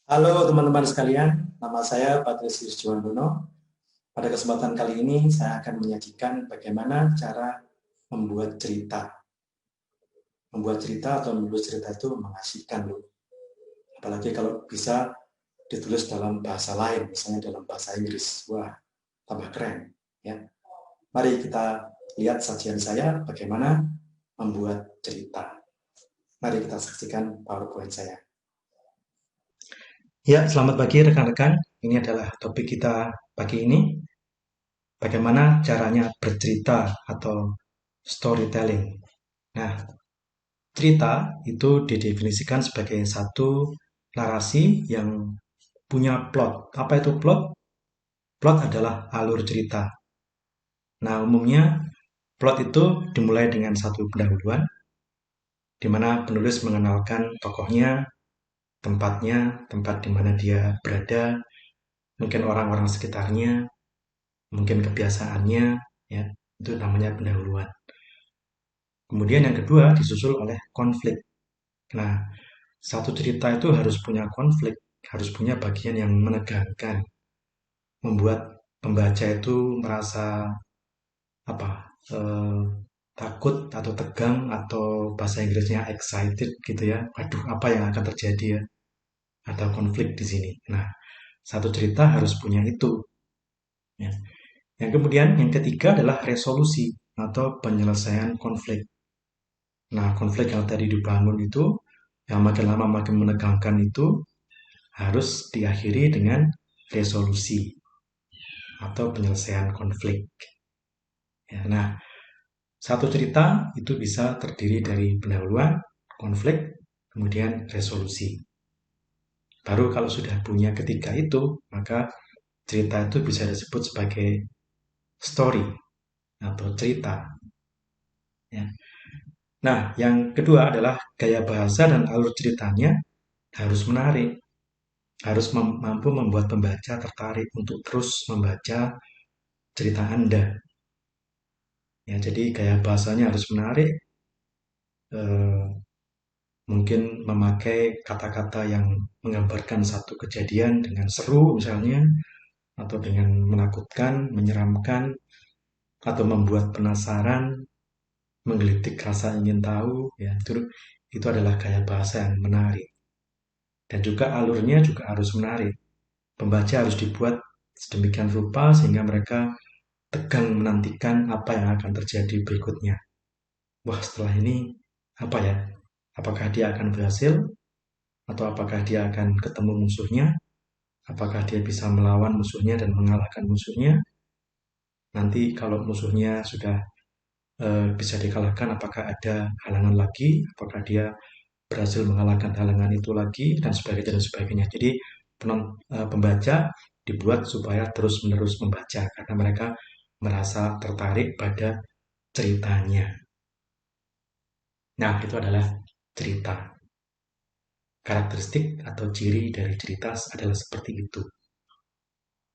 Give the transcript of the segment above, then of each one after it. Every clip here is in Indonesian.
Halo teman-teman sekalian, nama saya Patrisius Juwandono. Pada kesempatan kali ini saya akan menyajikan bagaimana cara membuat cerita. Membuat cerita atau menulis cerita itu mengasihkan loh. Apalagi kalau bisa ditulis dalam bahasa lain, misalnya dalam bahasa Inggris. Wah, tambah keren. Ya. Mari kita lihat sajian saya bagaimana membuat cerita. Mari kita saksikan PowerPoint saya. Ya, selamat pagi rekan-rekan. Ini adalah topik kita pagi ini. Bagaimana caranya bercerita atau storytelling. Nah, cerita itu didefinisikan sebagai satu narasi yang punya plot. Apa itu plot? Plot adalah alur cerita. Nah, umumnya plot itu dimulai dengan satu pendahuluan, di mana penulis mengenalkan tokohnya, tempatnya, tempat di mana dia berada, mungkin orang-orang sekitarnya, mungkin kebiasaannya, ya, itu namanya pendahuluan. Kemudian yang kedua disusul oleh konflik. Nah, satu cerita itu harus punya konflik, harus punya bagian yang menegangkan, membuat pembaca itu merasa apa? eh, Takut atau tegang atau bahasa Inggrisnya excited gitu ya. Aduh, apa yang akan terjadi ya? Ada konflik di sini. Nah, satu cerita harus punya itu. Ya. Yang kemudian yang ketiga adalah resolusi atau penyelesaian konflik. Nah, konflik yang tadi dibangun itu, yang makin lama makin menegangkan itu, harus diakhiri dengan resolusi atau penyelesaian konflik. Ya, nah, satu cerita itu bisa terdiri dari pendahuluan, konflik, kemudian resolusi. Baru kalau sudah punya ketiga itu, maka cerita itu bisa disebut sebagai story atau cerita. Ya. Nah, yang kedua adalah gaya bahasa dan alur ceritanya harus menarik, harus mampu membuat pembaca tertarik untuk terus membaca cerita Anda. Ya, jadi gaya bahasanya harus menarik, eh, mungkin memakai kata-kata yang menggambarkan satu kejadian dengan seru misalnya, atau dengan menakutkan, menyeramkan, atau membuat penasaran, menggelitik rasa ingin tahu, ya itu adalah gaya bahasa yang menarik. Dan juga alurnya juga harus menarik. Pembaca harus dibuat sedemikian rupa sehingga mereka tegang menantikan apa yang akan terjadi berikutnya. Wah, setelah ini apa ya? Apakah dia akan berhasil? Atau apakah dia akan ketemu musuhnya? Apakah dia bisa melawan musuhnya dan mengalahkan musuhnya? Nanti kalau musuhnya sudah bisa dikalahkan, apakah ada halangan lagi? Apakah dia berhasil mengalahkan halangan itu lagi? Dan sebagainya dan sebagainya. Jadi pembaca dibuat supaya terus-menerus membaca karena mereka merasa tertarik pada ceritanya. Nah, itu adalah cerita. Karakteristik atau ciri dari cerita adalah seperti itu.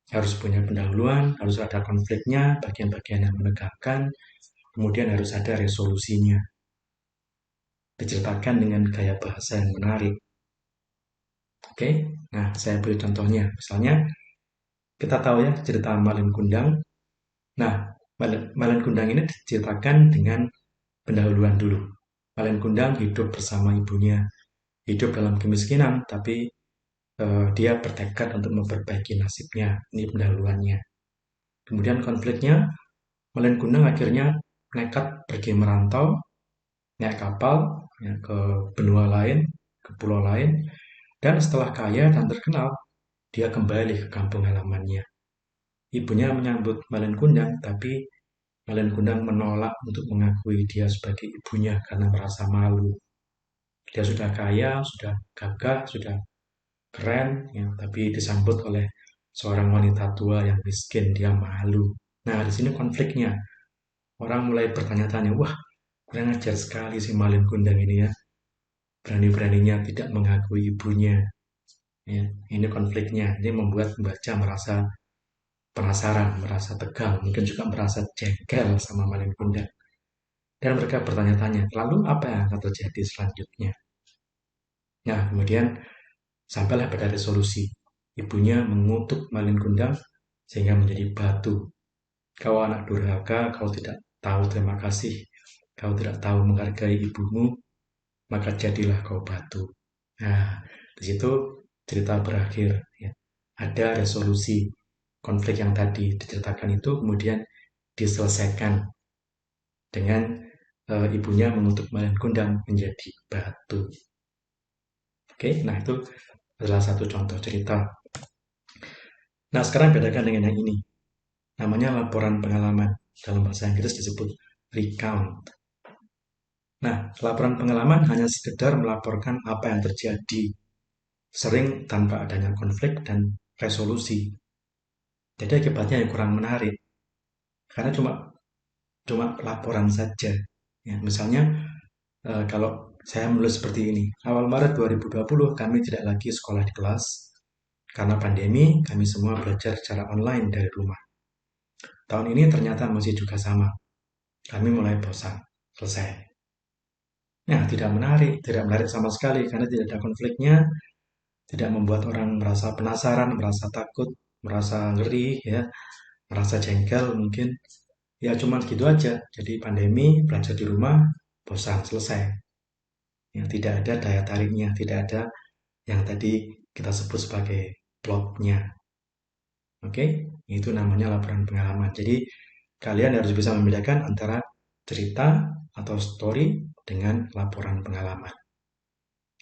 Harus punya pendahuluan, harus ada konfliknya, bagian-bagian yang menegangkan, kemudian harus ada resolusinya. Diceritakan dengan gaya bahasa yang menarik. Oke, nah saya beri contohnya. Misalnya, kita tahu ya cerita Malin Kundang. Nah, Malin Kundang ini diceritakan dengan pendahuluan dulu. Malin Kundang hidup bersama ibunya, hidup dalam kemiskinan, tapi dia bertekad untuk memperbaiki nasibnya. Ini pendahuluannya. Kemudian konfliknya, Malin Kundang akhirnya nekat pergi merantau, naik kapal ya, ke benua lain, ke pulau lain, dan setelah kaya dan terkenal, dia kembali ke kampung halamannya. Ibunya menyambut Malin Kundang, tapi Malin Kundang menolak untuk mengakui dia sebagai ibunya karena merasa malu. Dia sudah kaya, sudah gagah, sudah keren, ya, tapi disambut oleh seorang wanita tua yang miskin, dia malu. Nah, di sini konfliknya. Orang mulai bertanya-tanya, wah, kurang ajar sekali si Malin Kundang ini ya. Berani-beraninya tidak mengakui ibunya. Ya, ini konfliknya. Ini membuat pembaca merasa penasaran, merasa tegang, mungkin juga merasa jengkel sama Malin Kundang. Dan mereka bertanya-tanya, lalu apa yang akan terjadi selanjutnya? Nah, kemudian Sampailah pada resolusi. Ibunya mengutuk Malin Kundang sehingga menjadi batu. Kau anak durhaka, kau tidak tahu terima kasih, kau tidak tahu menghargai ibumu, maka jadilah kau batu. Nah, di situ cerita berakhir. Ya. Ada resolusi konflik yang tadi diceritakan itu kemudian diselesaikan dengan ibunya mengutuk Malin Kundang menjadi batu. Oke, nah itu adalah satu contoh cerita. Nah, sekarang bedakan dengan yang ini. Namanya laporan pengalaman. Dalam bahasa Inggris disebut recount. Nah, laporan pengalaman hanya sekedar melaporkan apa yang terjadi, sering tanpa adanya konflik dan resolusi. Jadi akibatnya yang kurang menarik, karena cuma laporan saja. Ya, misalnya kalau saya menulis seperti ini, awal Maret 2020 kami tidak lagi sekolah di kelas, karena pandemi kami semua belajar secara online dari rumah. Tahun ini ternyata masih juga sama, kami mulai bosan, selesai. Nah, tidak menarik sama sekali karena tidak ada konfliknya, tidak membuat orang merasa penasaran, merasa takut, merasa ngeri, ya, merasa jengkel mungkin. Ya cuma gitu aja. Jadi pandemi, belajar di rumah, bosan, selesai. Ya, tidak ada daya tariknya, tidak ada yang tadi kita sebut sebagai plotnya. Oke, itu namanya laporan pengalaman. Jadi kalian harus bisa membedakan antara cerita atau story dengan laporan pengalaman.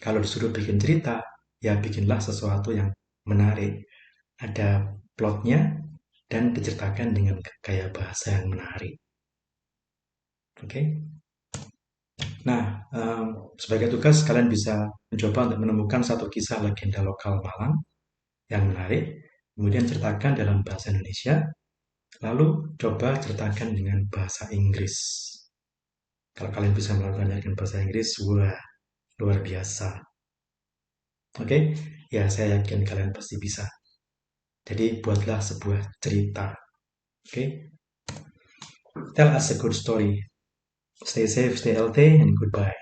Kalau disuruh bikin cerita, ya bikinlah sesuatu yang menarik. Ada plotnya dan diceritakan dengan gaya bahasa yang menarik. Oke. Nah, sebagai tugas kalian bisa mencoba untuk menemukan satu kisah legenda lokal Malang yang menarik, kemudian ceritakan dalam bahasa Indonesia, lalu coba ceritakan dengan bahasa Inggris. Kalau kalian bisa melakukannya dengan bahasa Inggris, wah, luar biasa. Oke, ya saya yakin kalian pasti bisa. Jadi buatlah sebuah cerita. Oke, tell us a good story. Stay safe, stay healthy, and goodbye.